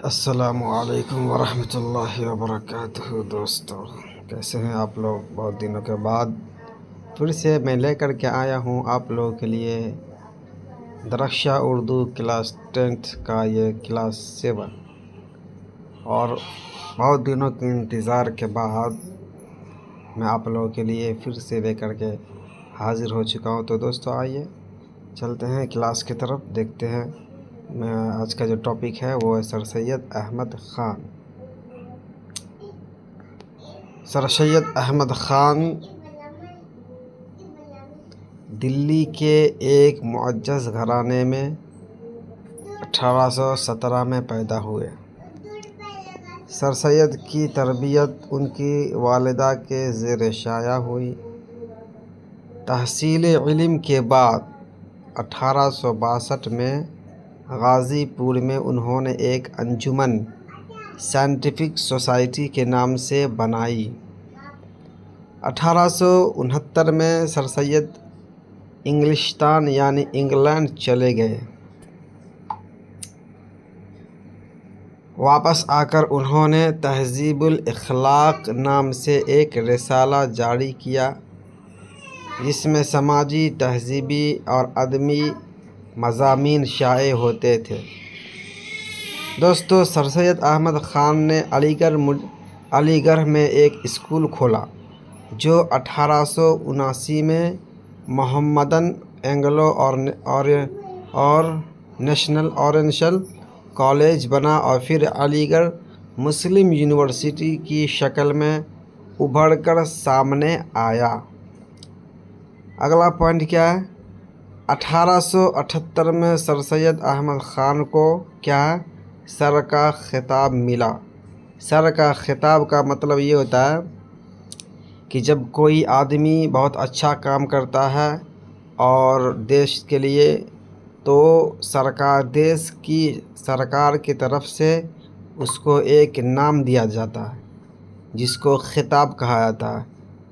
السلام علیکم ورحمۃ اللہ وبرکاتہ۔ دوستو کیسے ہیں آپ لوگ؟ بہت دنوں کے بعد پھر سے میں لے کر کے آیا ہوں آپ لوگوں کے لیے درخشاں اردو کلاس 10th کا یہ کلاس 7، اور بہت دنوں کے انتظار کے بعد میں آپ لوگوں کے لیے پھر سے لے کر کے حاضر ہو چکا ہوں۔ تو دوستو آئیے چلتے ہیں کلاس کی طرف، دیکھتے ہیں۔ میں آج کا جو ٹاپک ہے وہ ہے سر سید احمد خان۔ سر سید احمد خان دلی کے ایک معزز گھرانے میں 1817 میں پیدا ہوئے۔ سر سید کی تربیت ان کی والدہ کے زیر سایہ ہوئی۔ تحصیل علم کے بعد 1862 میں غازی پور میں انہوں نے ایک انجمن سائنٹیفک سوسائٹی کے نام سے بنائی۔ 1869 میں سر سید انگلستان یعنی انگلینڈ چلے گئے۔ واپس آ کر انہوں نے تہذیب الاخلاق نام سے ایک رسالہ جاری کیا، جس میں سماجی، تہذیبی اور ادبی مضامین شائع ہوتے تھے۔ دوستو سر سید احمد خان نے علی گڑھ میں ایک اسکول کھولا، جو 1879 میں محمدن اینگلو اور نیشنل اورینٹل کالج بنا اور پھر علی گڑھ مسلم یونیورسٹی کی شکل میں ابھر کر سامنے آیا۔ اگلا پوائنٹ کیا ہے؟ 1878 میں سر سید احمد خان کو کیا سر کا خطاب ملا۔ سر کا خطاب کا مطلب یہ ہوتا ہے کہ جب کوئی آدمی بہت اچھا کام کرتا ہے اور دیش کے لیے، تو دیش کی سرکار کی طرف سے اس کو ایک نام دیا جاتا ہے، جس کو خطاب کہا جاتا ہے۔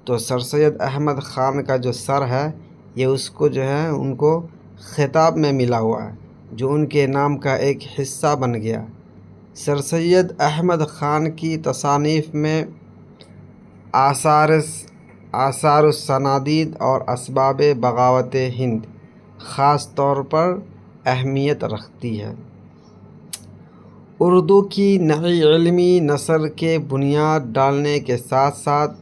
تو سر سید احمد خان کا جو سر ہے، یہ اس کو جو ہے ان کو خطاب میں ملا ہوا ہے، جو ان کے نام کا ایک حصہ بن گیا۔ سر سید احمد خان کی تصانیف میں آثار السنادید اور اسباب بغاوت ہند خاص طور پر اہمیت رکھتی ہے۔ اردو کی نئی علمی نثر کے بنیاد ڈالنے کے ساتھ ساتھ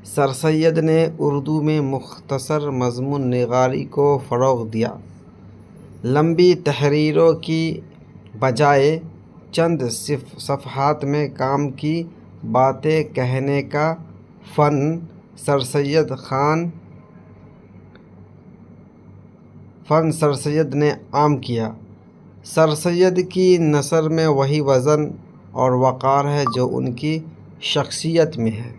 سر سید نے اردو میں مختصر مضمون نگاری کو فروغ دیا۔ لمبی تحریروں کی بجائے چند صفحات میں کام کی باتیں کہنے کا فن سر سید نے عام کیا۔ سر سید کی نثر میں وہی وزن اور وقار ہے جو ان کی شخصیت میں ہے۔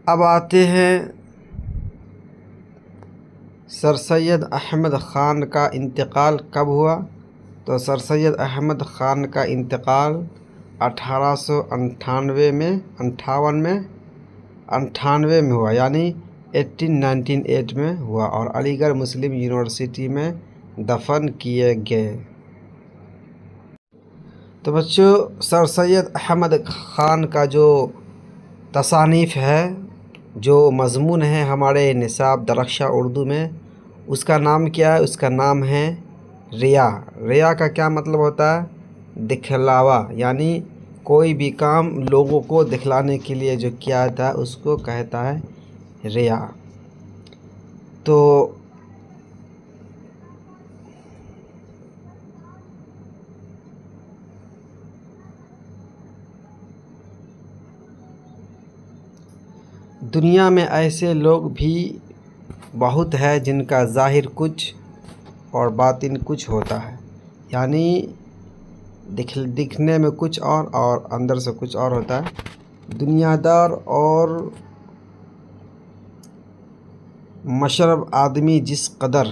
اب آتے ہیں سر سید احمد خان کا انتقال کب ہوا؟ تو سر سید احمد خان کا انتقال 1898 میں ہوا، یعنی 1898 میں ہوا، اور علی گڑھ مسلم یونیورسٹی میں دفن کیے گئے۔ تو بچوں، سر سید احمد خان کا جو تصانیف ہے، جو مضمون ہے ہمارے نصاب درخشاں اردو میں، اس کا نام کیا ہے؟ اس کا نام ہے ریا۔ ریا کا کیا مطلب ہوتا ہے؟ دکھلاوا، یعنی کوئی بھی کام لوگوں کو دکھلانے کے لیے جو کیا جاتا ہے اس کو کہتا ہے ریا۔ تو دنیا میں ایسے لوگ بھی بہت ہے جن کا ظاہر کچھ اور باطن کچھ ہوتا ہے، یعنی دکھنے میں کچھ اور اندر سے کچھ اور ہوتا ہے۔ دنیا دار اور مشرب آدمی جس قدر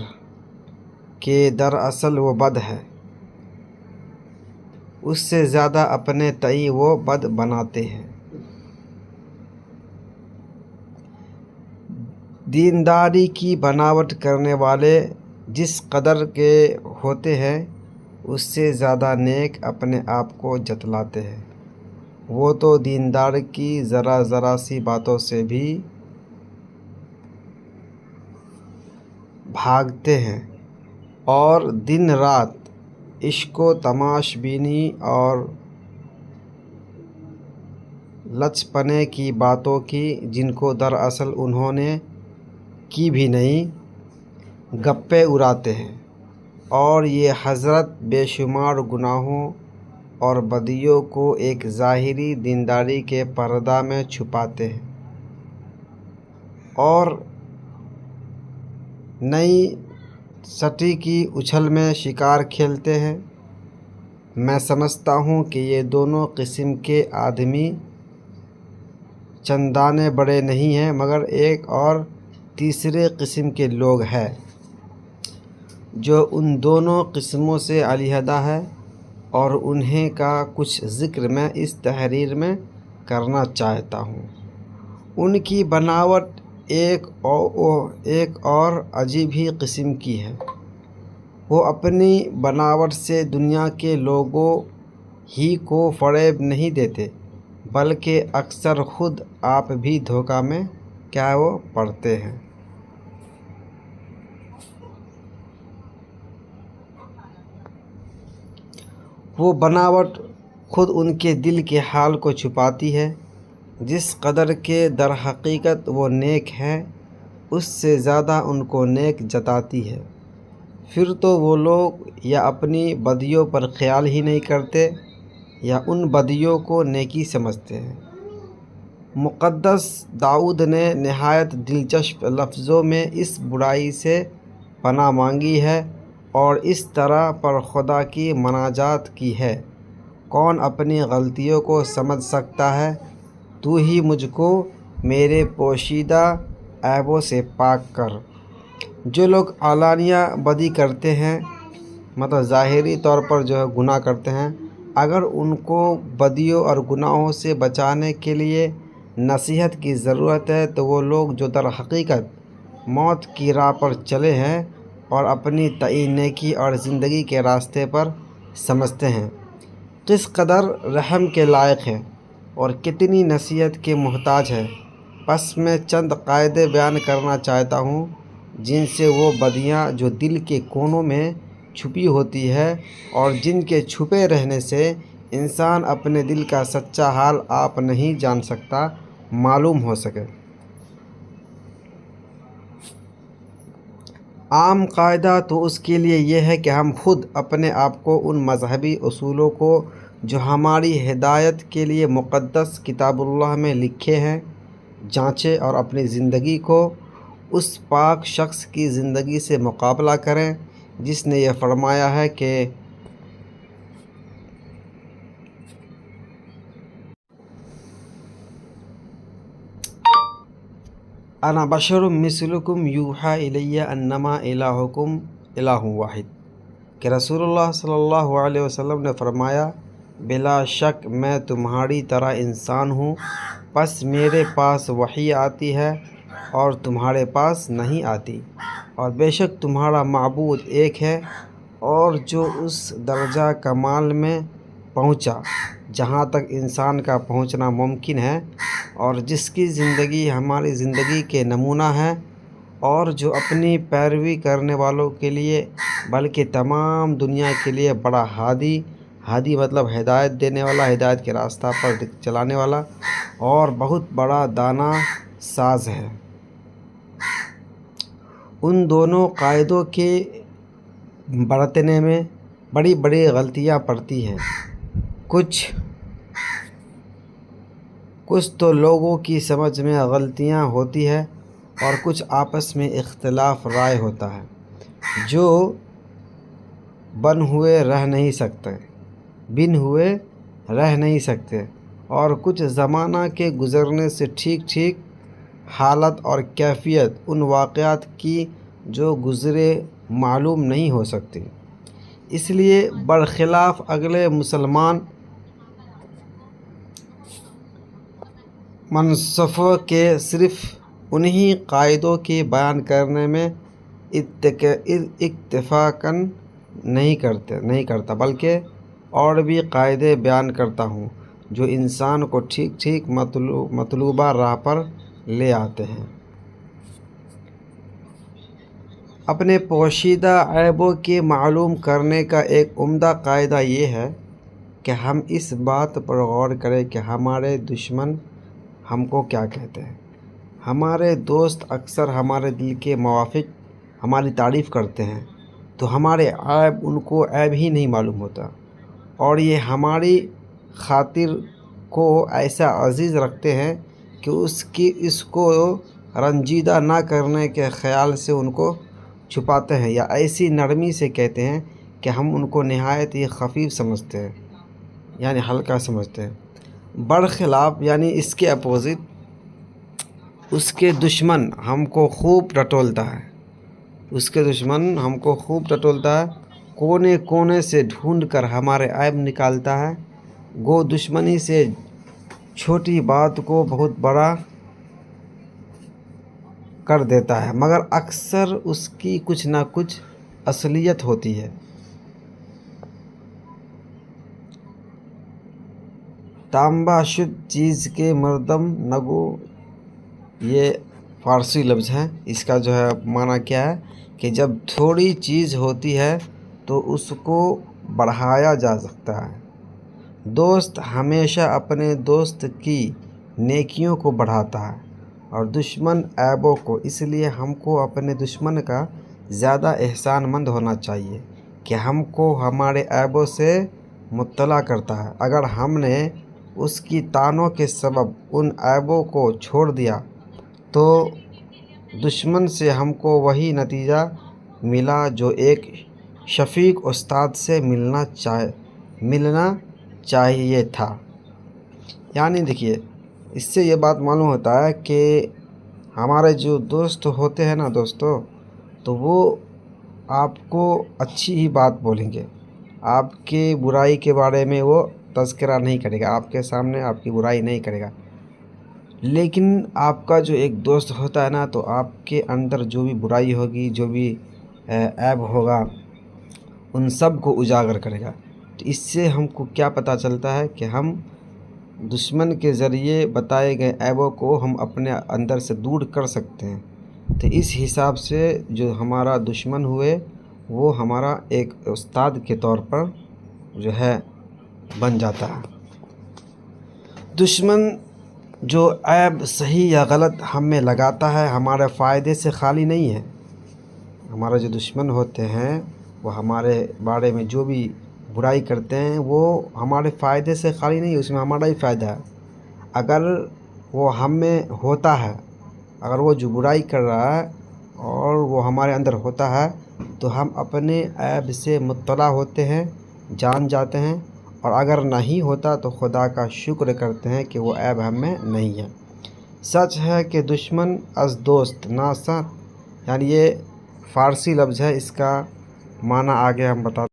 کہ دراصل وہ بد ہے، اس سے زیادہ اپنے تئیں وہ بد بناتے ہیں۔ دینداری کی بناوٹ کرنے والے جس قدر کے ہوتے ہیں اس سے زیادہ نیک اپنے آپ کو جتلاتے ہیں۔ وہ تو دیندار کی ذرا سی باتوں سے بھی بھاگتے ہیں اور دن رات عشق و تماش بینی اور لچپنے کی باتوں کی، جن کو دراصل انہوں نے کی بھی نہیں، گپیں اڑاتے ہیں، اور یہ حضرت بے شمار گناہوں اور بدیوں کو ایک ظاہری دینداری کے پردہ میں چھپاتے ہیں اور نئی سٹی کی اچھل میں شکار کھیلتے ہیں۔ میں سمجھتا ہوں کہ یہ دونوں قسم کے آدمی چندانے بڑے نہیں ہیں، مگر ایک اور تیسرے قسم کے لوگ ہیں جو ان دونوں قسموں سے علیحدہ ہے، اور انہیں کا کچھ ذکر میں اس تحریر میں کرنا چاہتا ہوں۔ ان کی بناوٹ ایک اور عجیب ہی قسم کی ہے۔ وہ اپنی بناوٹ سے دنیا کے لوگوں ہی کو فریب نہیں دیتے، بلکہ اکثر خود آپ بھی دھوکہ میں پڑتے ہیں۔ وہ بناوٹ خود ان کے دل کے حال کو چھپاتی ہے۔ جس قدر کے در حقیقت وہ نیک ہیں، اس سے زیادہ ان کو نیک جتاتی ہے۔ پھر تو وہ لوگ یا اپنی بدیوں پر خیال ہی نہیں کرتے یا ان بدیوں کو نیکی سمجھتے ہیں۔ مقدس داؤد نے نہایت دلچسپ لفظوں میں اس برائی سے پناہ مانگی ہے اور اس طرح پر خدا کی مناجات کی ہے: کون اپنی غلطیوں کو سمجھ سکتا ہے؟ تو ہی مجھ کو میرے پوشیدہ عیبوں سے پاک کر۔ جو لوگ علانیہ بدی کرتے ہیں، مطلب ظاہری طور پر گناہ کرتے ہیں، اگر ان کو بدیوں اور گناہوں سے بچانے کے لیے نصیحت کی ضرورت ہے تو وہ لوگ جو در حقیقت موت کی راہ پر چلے ہیں اور اپنی تعین نیکی اور زندگی کے راستے پر سمجھتے ہیں، کس قدر رحم کے لائق ہیں اور کتنی نصیحت کے محتاج ہیں۔ بس میں چند قاعدے بیان کرنا چاہتا ہوں جن سے وہ بدیاں جو دل کے کونوں میں چھپی ہوتی ہے اور جن کے چھپے رہنے سے انسان اپنے دل کا سچا حال آپ نہیں جان سکتا، معلوم ہو سکے۔ عام قاعدہ تو اس کے لیے یہ ہے کہ ہم خود اپنے آپ کو ان مذہبی اصولوں کو جو ہماری ہدایت کے لیے مقدس کتاب اللہ میں لکھے ہیں جانچیں اور اپنی زندگی کو اس پاک شخص کی زندگی سے مقابلہ کریں جس نے یہ فرمایا ہے کہ انا بشر مثلکم یوحی الی انما الہکم الہ واحد، کہ رسول اللہ صلی اللہ علیہ وسلم نے فرمایا، بلا شک میں تمہاری طرح انسان ہوں، پس میرے پاس وحی آتی ہے اور تمہارے پاس نہیں آتی، اور بے شک تمہارا معبود ایک ہے، اور جو اس درجہ کمال میں پہنچا جہاں تک انسان کا پہنچنا ممکن ہے، اور جس کی زندگی ہماری زندگی کے نمونہ ہے، اور جو اپنی پیروی کرنے والوں کے لیے بلکہ تمام دنیا کے لیے بڑا ہادی مطلب ہدایت دینے والا، ہدایت کے راستہ پر چلانے والا اور بہت بڑا دانا ساز ہے۔ ان دونوں قاعدوں کے برتنے میں بڑی بڑی غلطیاں پڑتی ہیں۔ کچھ تو لوگوں کی سمجھ میں غلطیاں ہوتی ہے اور کچھ آپس میں اختلاف رائے ہوتا ہے جو بن ہوئے رہ نہیں سکتے، اور کچھ زمانہ کے گزرنے سے ٹھیک حالت اور کیفیت ان واقعات کی جو گزرے معلوم نہیں ہو سکتی۔ اس لیے برخلاف اگلے مسلمان منصفوں کے صرف انہی قاعدوں کے بیان کرنے میں اکتفا نہیں کرتا بلکہ اور بھی قاعدے بیان کرتا ہوں جو انسان کو ٹھیک مطلوبہ راہ پر لے آتے ہیں۔ اپنے پوشیدہ عیبوں کے معلوم کرنے کا ایک عمدہ قاعدہ یہ ہے کہ ہم اس بات پر غور کریں کہ ہمارے دشمن ہم کو کیا کہتے ہیں۔ ہمارے دوست اکثر ہمارے دل کے موافق ہماری تعریف کرتے ہیں تو ہمارے عیب ان کو عیب ہی نہیں معلوم ہوتا، اور یہ ہماری خاطر کو ایسا عزیز رکھتے ہیں کہ اس کو رنجیدہ نہ کرنے کے خیال سے ان کو چھپاتے ہیں، یا ایسی نرمی سے کہتے ہیں کہ ہم ان کو نہایت ہی خفیف سمجھتے ہیں، یعنی ہلکا سمجھتے ہیں۔ برخلاف یعنی اس کے اپوزٹ اس کے دشمن ہم کو خوب ٹٹولتا ہے، کونے کونے سے ڈھونڈ کر ہمارے عیب نکالتا ہے۔ گو دشمنی سے چھوٹی بات کو بہت بڑا کر دیتا ہے، مگر اکثر اس کی کچھ نہ کچھ اصلیت ہوتی ہے۔ تانبا شد چیز کے مردم نگو، یہ فارسی لفظ ہے۔ اس کا جو ہے معنی کیا ہے کہ جب تھوڑی چیز ہوتی ہے تو اس کو بڑھایا جا سکتا ہے۔ دوست ہمیشہ اپنے دوست کی نیکیوں کو بڑھاتا ہے اور دشمن عیبوں کو، اس لیے ہم کو اپنے دشمن کا زیادہ احسان مند ہونا چاہیے کہ ہم کو ہمارے عیبوں سے مطلع کرتا ہے۔ اگر ہم نے اس کی طعنوں کے سبب ان عیبوں کو چھوڑ دیا تو دشمن سے ہم کو وہی نتیجہ ملا جو ایک شفیق استاد سے ملنا چاہیے تھا۔ یعنی دیکھیے، اس سے یہ بات معلوم ہوتا ہے کہ ہمارے جو دوست ہوتے ہیں نا دوستو، تو وہ آپ کو اچھی ہی بات بولیں گے، آپ کے برائی کے بارے میں وہ تذکرہ نہیں کرے گا، آپ کے سامنے آپ کی برائی نہیں کرے گا۔ لیکن آپ کا جو ایک دوست ہوتا ہے نا، تو آپ کے اندر جو بھی برائی ہوگی، جو بھی عیب ہوگا، ان سب کو اجاگر کرے گا۔ تو اس سے ہم کو کیا پتہ چلتا ہے کہ ہم دشمن کے ذریعے بتائے گئے عیبوں کو ہم اپنے اندر سے دور کر سکتے ہیں۔ تو اس حساب سے جو ہمارا دشمن ہوئے وہ ہمارا ایک استاد کے طور پر جو ہے بن جاتا ہے۔ دشمن جو عیب صحیح یا غلط ہم میں لگاتا ہے ہمارے فائدے سے خالی نہیں ہے۔ ہمارے جو دشمن ہوتے ہیں وہ ہمارے بارے میں جو بھی برائی کرتے ہیں وہ ہمارے فائدے سے خالی نہیں، اس میں ہمارا ہی فائدہ ہے۔ اگر وہ ہم میں ہوتا ہے، اگر وہ جو برائی کر رہا ہے اور وہ ہمارے اندر ہوتا ہے تو ہم اپنے عیب سے مطلع ہوتے ہیں، جان جاتے ہیں، اور اگر نہیں ہوتا تو خدا کا شکر کرتے ہیں کہ وہ عیب ہم میں نہیں ہے۔ سچ ہے کہ دشمن از دوست ناسا، یعنی یہ فارسی لفظ ہے، اس کا معنی آگے ہم بتاتے ہیں۔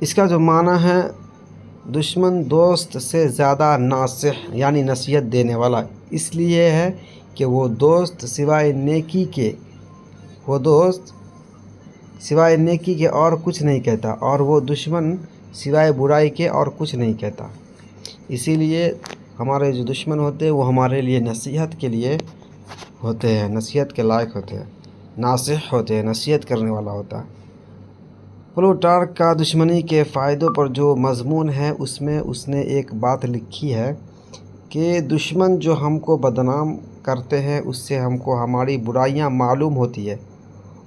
اس کا جو معنی ہے، دشمن دوست سے زیادہ ناصح یعنی نصیحت دینے والا اس لیے ہے کہ وہ دوست سوائے نیکی کے اور کچھ نہیں کہتا، اور وہ دشمن سوائے برائی کے اور کچھ نہیں کہتا۔ اسی لیے ہمارے جو دشمن ہوتے ہیں وہ ہمارے لیے نصیحت کے لیے ہوتے ہیں، نصیحت کے لائق ہوتے ہیں، ناصح ہوتے ہیں، نصیحت کرنے والا ہوتا ہے۔ پلوٹارک کا دشمنی کے فائدوں پر جو مضمون ہے اس میں اس نے ایک بات لکھی ہے کہ دشمن جو ہم کو بدنام کرتے ہیں اس سے ہم کو ہماری برائیاں معلوم ہوتی ہے،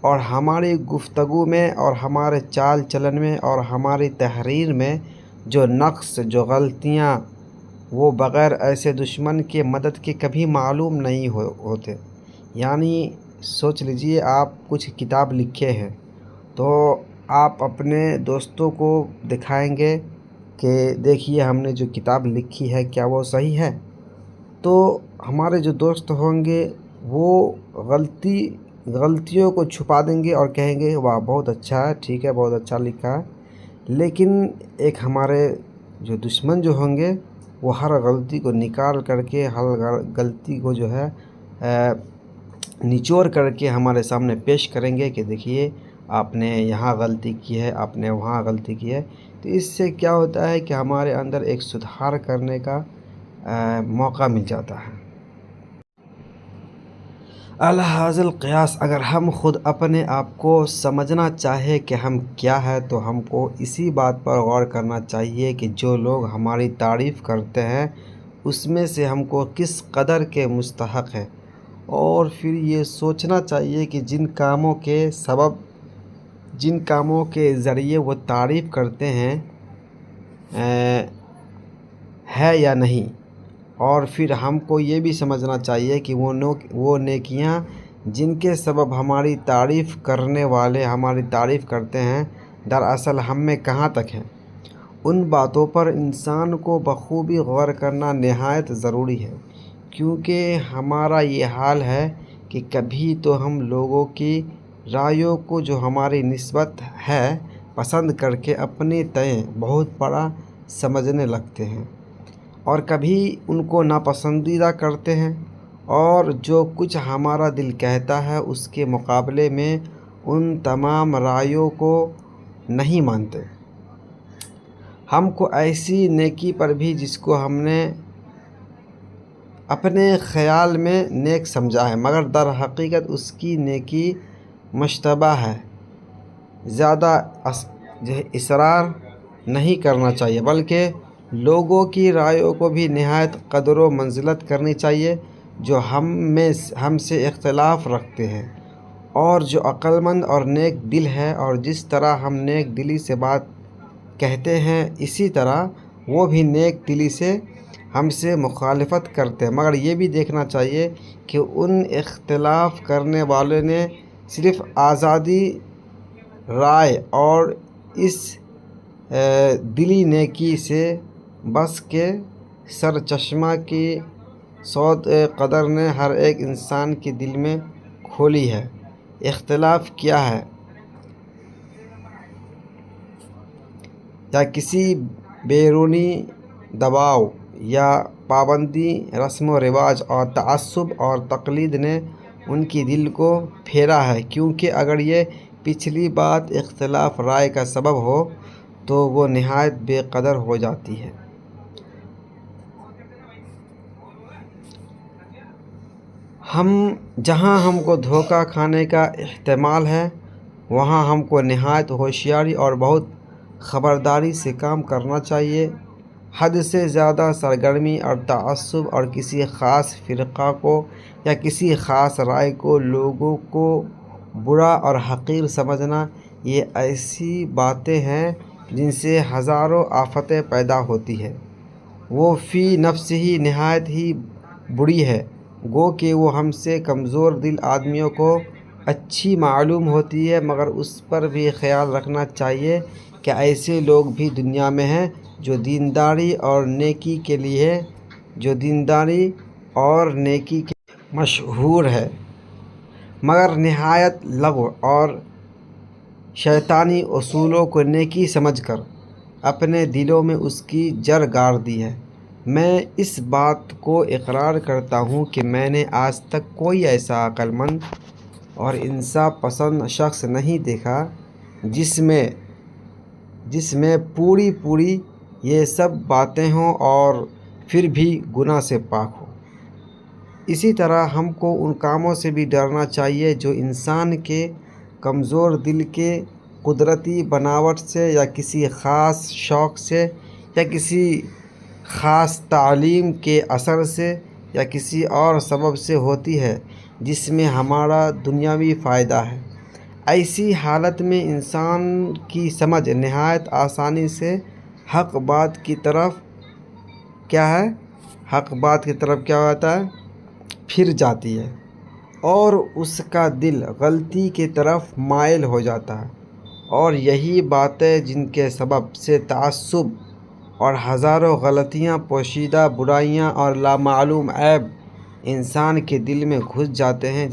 اور ہماری گفتگو میں اور ہمارے چال چلن میں اور ہماری تحریر میں جو نقص، جو غلطیاں، وہ بغیر ایسے دشمن کے مدد کے کبھی معلوم نہیں ہوتے۔ یعنی سوچ لیجئے، آپ کچھ کتاب لکھے ہیں تو آپ اپنے دوستوں کو دکھائیں گے کہ دیکھیے ہم نے جو کتاب لکھی ہے کیا وہ صحیح ہے؟ تو ہمارے جو دوست ہوں گے وہ غلطی غلطیوں کو چھپا دیں گے اور کہیں گے واہ بہت اچھا ہے، ٹھیک ہے، بہت اچھا لکھا ہے، لیکن ایک ہمارے جو دشمن جو ہوں گے وہ ہر غلطی کو نکال کر کے، ہر غلطی کو جو ہے نچوڑ کر کے ہمارے سامنے پیش کریں گے کہ دیکھیے آپ نے یہاں غلطی کی ہے، آپ نے وہاں غلطی کی ہے۔ تو اس سے کیا ہوتا ہے کہ ہمارے اندر ایک سدھار کرنے کا موقع مل جاتا ہے۔ الحاصل القیاس، اگر ہم خود اپنے آپ کو سمجھنا چاہے کہ ہم کیا ہے تو ہم کو اسی بات پر غور کرنا چاہیے کہ جو لوگ ہماری تعریف کرتے ہیں اس میں سے ہم کو کس قدر کے مستحق ہے، اور پھر یہ سوچنا چاہیے کہ جن کاموں کے ذریعے وہ تعریف کرتے ہیں ہے یا نہیں، اور پھر ہم کو یہ بھی سمجھنا چاہیے کہ وہ نیکیاں جن کے سبب ہماری تعریف کرنے والے ہماری تعریف کرتے ہیں دراصل ہم میں کہاں تک ہیں۔ ان باتوں پر انسان کو بخوبی غور کرنا نہایت ضروری ہے، کیونکہ ہمارا یہ حال ہے کہ کبھی تو ہم لوگوں کی رائیوں کو جو ہماری نسبت ہے پسند کر کے اپنے تئیں بہت بڑا سمجھنے لگتے ہیں، اور کبھی ان کو ناپسندیدہ کرتے ہیں، اور جو کچھ ہمارا دل کہتا ہے اس کے مقابلے میں ان تمام رائیوں کو نہیں مانتے۔ ہم کو ایسی نیکی پر بھی جس کو ہم نے اپنے خیال میں نیک سمجھا ہے مگر در حقیقت اس کی نیکی مشتبہ ہے، زیادہ اصرار نہیں کرنا چاہیے، بلکہ لوگوں کی رائیوں کو بھی نہایت قدر و منزلت کرنی چاہیے جو ہم سے اختلاف رکھتے ہیں، اور جو عقل مند اور نیک دل ہے، اور جس طرح ہم نیک دلی سے بات کہتے ہیں اسی طرح وہ بھی نیک دلی سے ہم سے مخالفت کرتے ہیں، مگر یہ بھی دیکھنا چاہیے کہ ان اختلاف کرنے والوں نے صرف آزادی رائے اور اس دلی نیکی سے بس کے سرچشمہ کی سود قدر نے ہر ایک انسان کے دل میں کھولی ہے۔ اختلاف کیا ہے؟ یا کسی بیرونی دباؤ یا پابندی، رسم و رواج اور تعصب اور تقلید نے ان کی دل کو پھیرا ہے، کیونکہ اگر یہ پچھلی بات اختلاف رائے کا سبب ہو تو وہ نہایت بے قدر ہو جاتی ہے۔ جہاں ہم کو دھوکہ کھانے کا احتمال ہے وہاں ہم کو نہایت ہوشیاری اور بہت خبرداری سے کام کرنا چاہیے۔ حد سے زیادہ سرگرمی اور تعصب اور کسی خاص فرقہ کو یا کسی خاص رائے کو لوگوں کو برا اور حقیر سمجھنا، یہ ایسی باتیں ہیں جن سے ہزاروں آفتیں پیدا ہوتی ہیں۔ وہ فی نفس ہی نہایت ہی بری ہے، گو کہ وہ ہم سے کمزور دل آدمیوں کو اچھی معلوم ہوتی ہے، مگر اس پر بھی خیال رکھنا چاہیے کہ ایسے لوگ بھی دنیا میں ہیں جو دینداری اور نیکی کے مشہور ہے، مگر نہایت لغو اور شیطانی اصولوں کو نیکی سمجھ کر اپنے دلوں میں اس کی جڑ گاڑ دی ہے۔ میں اس بات کو اقرار کرتا ہوں کہ میں نے آج تک کوئی ایسا عقل مند اور انصاف پسند شخص نہیں دیکھا جس میں پوری یہ سب باتیں ہوں اور پھر بھی گناہ سے پاک ہو۔ اسی طرح ہم کو ان کاموں سے بھی ڈرنا چاہیے جو انسان کے کمزور دل کے قدرتی بناوٹ سے یا کسی خاص شوق سے یا کسی خاص تعلیم کے اثر سے یا کسی اور سبب سے ہوتی ہے جس میں ہمارا دنیاوی فائدہ ہے۔ ایسی حالت میں انسان کی سمجھ نہایت آسانی سے حق بات کی طرف کیا ہوتا ہے؟ پھر جاتی ہے، اور اس کا دل غلطی کی طرف مائل ہو جاتا ہے، اور یہی باتیں جن کے سبب سے تعصب اور ہزاروں غلطیاں، پوشیدہ برائیاں اور لامعلوم عیب انسان کے دل میں گھس جاتے ہیں،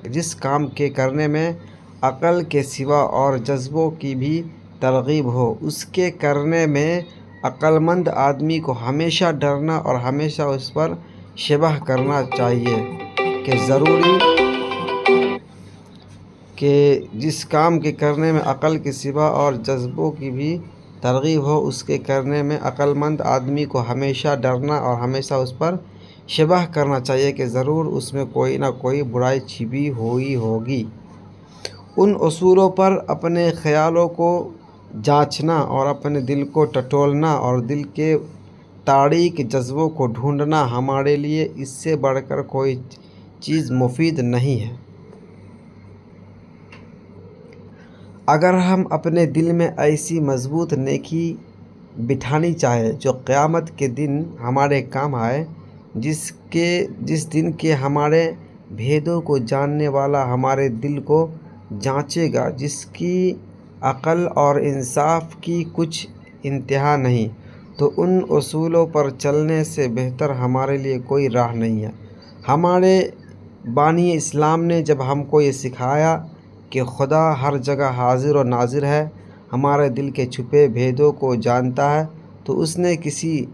جس کام کے کرنے میں عقل کے سوا اور جذبوں کی بھی ترغیب ہو، اس کے کرنے میں عقل مند آدمی کو ہمیشہ ڈرنا اور ہمیشہ اس پر شبہ کرنا چاہیے کہ ضروری کہ جس کام کے کرنے میں عقل کے سوا اور جذبوں کی بھی ترغیب ہو، اس کے کرنے میں عقل مند آدمی کو ہمیشہ ڈرنا اور ہمیشہ اس پر شبہ کرنا چاہیے کہ ضرور اس میں کوئی نہ کوئی برائی چھپی ہوئی ہوگی۔ ان اصولوں پر اپنے خیالوں کو جانچنا اور اپنے دل کو ٹٹولنا اور دل کے تاریک جذبوں کو ڈھونڈنا ہمارے لیے اس سے بڑھ کر کوئی چیز مفید نہیں ہے۔ اگر ہم اپنے دل میں ایسی مضبوط نیکی بٹھانی چاہیں جو قیامت کے دن ہمارے کام آئے، جس دن کے ہمارے بھیدوں کو جاننے والا ہمارے دل کو جانچے گا، جس کی عقل اور انصاف کی کچھ انتہا نہیں، تو ان اصولوں پر چلنے سے بہتر ہمارے لیے کوئی راہ نہیں ہے۔ ہمارے بانی اسلام نے جب ہم کو یہ سکھایا کہ خدا ہر جگہ حاضر و ناظر ہے، ہمارے دل کے چھپے بھیدوں کو جانتا ہے، تو اس نے کسی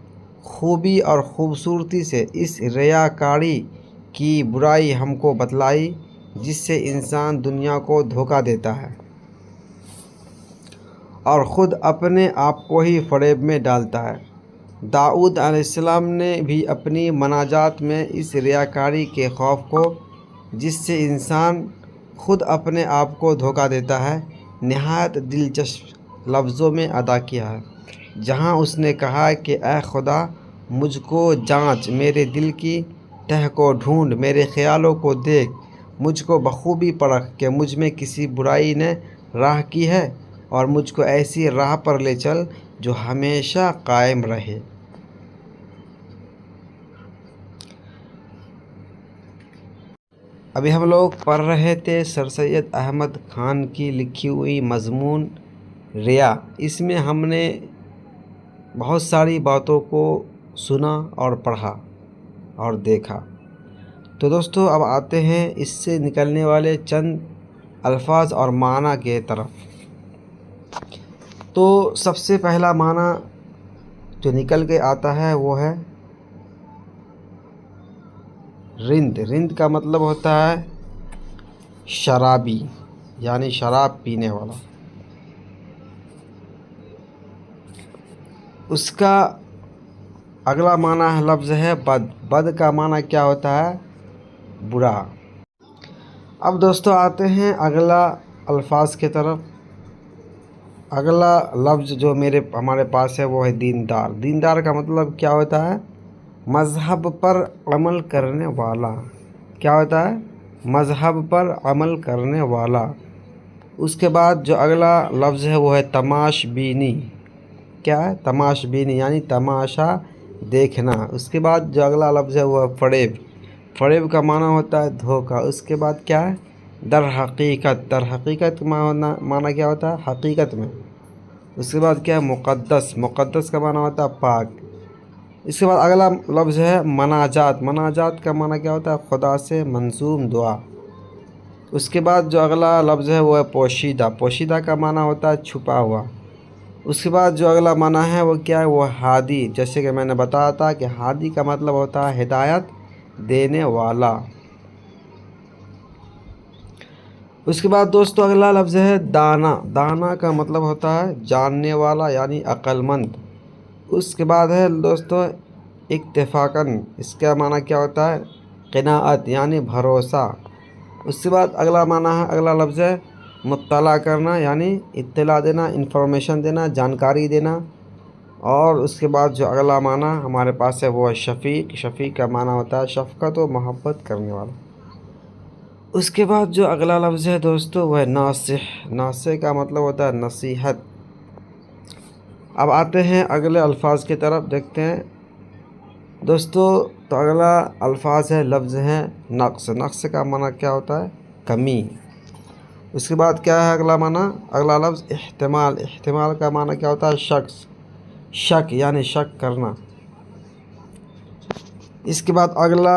خوبی اور خوبصورتی سے اس ریاکاری کی برائی ہم کو بتلائی جس سے انسان دنیا کو دھوکہ دیتا ہے اور خود اپنے آپ کو ہی فریب میں ڈالتا ہے۔ داؤد علیہ السلام نے بھی اپنی مناجات میں اس ریاکاری کے خوف کو، جس سے انسان خود اپنے آپ کو دھوکہ دیتا ہے، نہایت دلچسپ لفظوں میں ادا کیا ہے، جہاں اس نے کہا کہ اے خدا، مجھ کو جانچ، میرے دل کی تہ کو ڈھونڈ، میرے خیالوں کو دیکھ، مجھ کو بخوبی پرکھ کہ مجھ میں کسی برائی نے راہ کی ہے، اور مجھ کو ایسی راہ پر لے چل جو ہمیشہ قائم رہے۔ ابھی ہم لوگ پڑھ رہے تھے سر سید احمد خان کی لکھی ہوئی مضمون ریا۔ اس میں ہم نے بہت ساری باتوں کو سنا اور پڑھا اور دیکھا۔ تو دوستو اب آتے ہیں اس سے نکلنے والے چند الفاظ اور معنی کے طرف۔ تو سب سے پہلا معنی جو نکل کے آتا ہے وہ ہے رند۔ رند کا مطلب ہوتا ہے شرابی، یعنی شراب پینے والا۔ اس کا اگلا معنی لفظ ہے بد۔ بد کا معنی کیا ہوتا ہے؟ برا۔ اب دوستو آتے ہیں اگلا الفاظ کی طرف۔ اگلا لفظ جو ہمارے پاس ہے وہ ہے دیندار۔ دیندار کا مطلب کیا ہوتا ہے؟ مذہب پر عمل کرنے والا۔ کیا ہوتا ہے؟ مذہب پر عمل کرنے والا۔ اس کے بعد جو اگلا لفظ ہے وہ ہے تماش بینی۔ کیا ہے؟ تماش بینی یعنی تماشا دیکھنا۔ اس کے بعد جو اگلا لفظ ہے وہ ہے فریب۔ فریب کا معنی ہوتا ہے دھوکہ۔ اس کے بعد کیا ہے؟ در حقیقت۔ در حقیقت کا معنی کیا ہوتا ہے؟ حقیقت میں۔ اس کے بعد کیا ہے؟ مقدس۔ مقدس کا معنی ہوتا ہے پاک۔ اس کے بعد اگلا لفظ ہے مناجات۔ مناجات کا معنی کیا ہوتا ہے؟ خدا سے منظوم دعا۔ اس کے بعد جو اگلا لفظ ہے وہ ہے پوشیدہ۔ پوشیدہ کا معنی ہوتا ہے چھپا ہوا۔ اس کے بعد جو اگلا معنی ہے وہ کیا ہے؟ وہ ہادی۔ جیسے کہ میں نے بتایا تھا کہ ہادی کا مطلب ہوتا ہے ہدایت دینے والا۔ اس کے بعد دوستو اگلا لفظ ہے دانا۔ دانا کا مطلب ہوتا ہے جاننے والا یعنی عقل مند۔ اس کے بعد ہے دوستو اتفاقاً۔ اس کا معنی کیا ہوتا ہے؟ قناعت یعنی بھروسہ۔ اس کے بعد اگلا معنی ہے، اگلا لفظ ہے مطلع کرنا یعنی اطلاع دینا، انفارمیشن دینا، جانکاری دینا۔ اور اس کے بعد جو اگلا معنی ہمارے پاس ہے وہ ہے شفیق۔ شفیق کا معنی ہوتا ہے شفقت و محبت کرنے والا۔ اس کے بعد جو اگلا لفظ ہے دوستو وہ ہے ناصح۔ ناصح کا مطلب ہوتا ہے نصیحت۔ اب آتے ہیں اگلے الفاظ کی طرف، دیکھتے ہیں دوستو۔ تو اگلا الفاظ ہے لفظ ہے نقص۔ نقص کا معنی کیا ہوتا ہے؟ کمی۔ اس کے بعد کیا ہے اگلا معنی؟ اگلا لفظ احتمال۔ احتمال کا معنی کیا ہوتا ہے؟ شک یعنی شک کرنا۔ اس کے بعد اگلا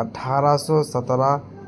1817,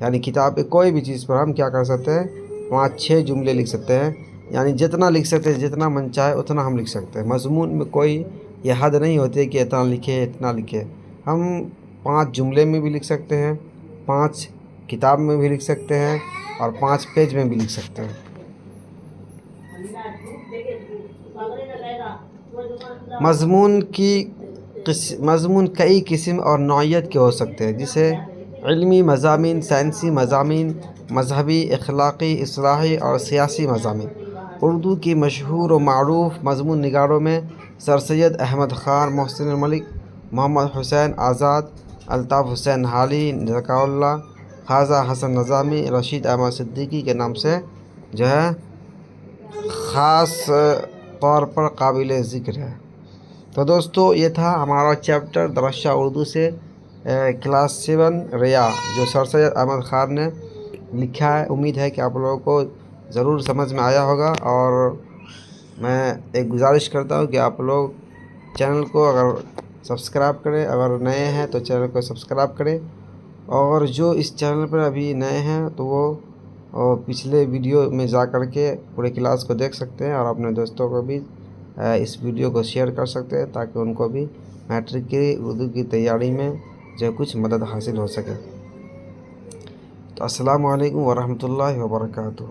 یعنی کتاب کوئی بھی چیز پر ہم کیا کر سکتے ہیں، 5-6 جملے لکھ سکتے ہیں، یعنی جتنا لکھ سکتے ہیں، جتنا من چاہے اتنا ہم لکھ سکتے ہیں۔ مضمون میں کوئی یہ حد نہیں ہوتی کہ اتنا لکھے اتنا لکھے، ہم 5 جملے میں بھی لکھ سکتے ہیں، 5 کتاب میں بھی لکھ سکتے ہیں، اور 5 پیج میں بھی لکھ سکتے ہیں۔ مضمون کئی قسم اور نوعیت کے ہو سکتے ہیں، جسے علمی مضامین، سائنسی مضامین، مذہبی، اخلاقی، اصلاحی اور سیاسی مضامین۔ اردو کی مشہور و معروف مضمون نگاروں میں سر سید احمد خان، محسن الملک، محمد حسین آزاد، الطاف حسین حالی، ذکاء اللہ، خواجہ حسن نظامی، رشید احمد صدیقی کے نام سے جو ہے خاص طور پر قابل ذکر ہے۔ تو دوستو یہ تھا ہمارا چیپٹر درسشہ اردو سے کلاس 7 ریا، جو سر سید احمد خان نے لکھا ہے۔ امید ہے کہ آپ لوگوں کو ضرور سمجھ میں آیا ہوگا، اور میں ایک گزارش کرتا ہوں کہ آپ لوگ چینل کو اگر سبسکرائب کریں، اگر نئے ہیں تو چینل کو سبسکرائب کریں، اور جو اس چینل پر ابھی نئے ہیں تو وہ پچھلے ویڈیو میں جا کر کے پورے کلاس کو دیکھ سکتے ہیں، اور اپنے دوستوں کو بھی اس ویڈیو کو شیئر کر سکتے ہیں، تاکہ ان کو بھی میٹرک کی اردو کی تیاری میں جو کچھ مدد حاصل ہو سکے۔ تو السلام علیکم ورحمۃ اللہ وبرکاتہ۔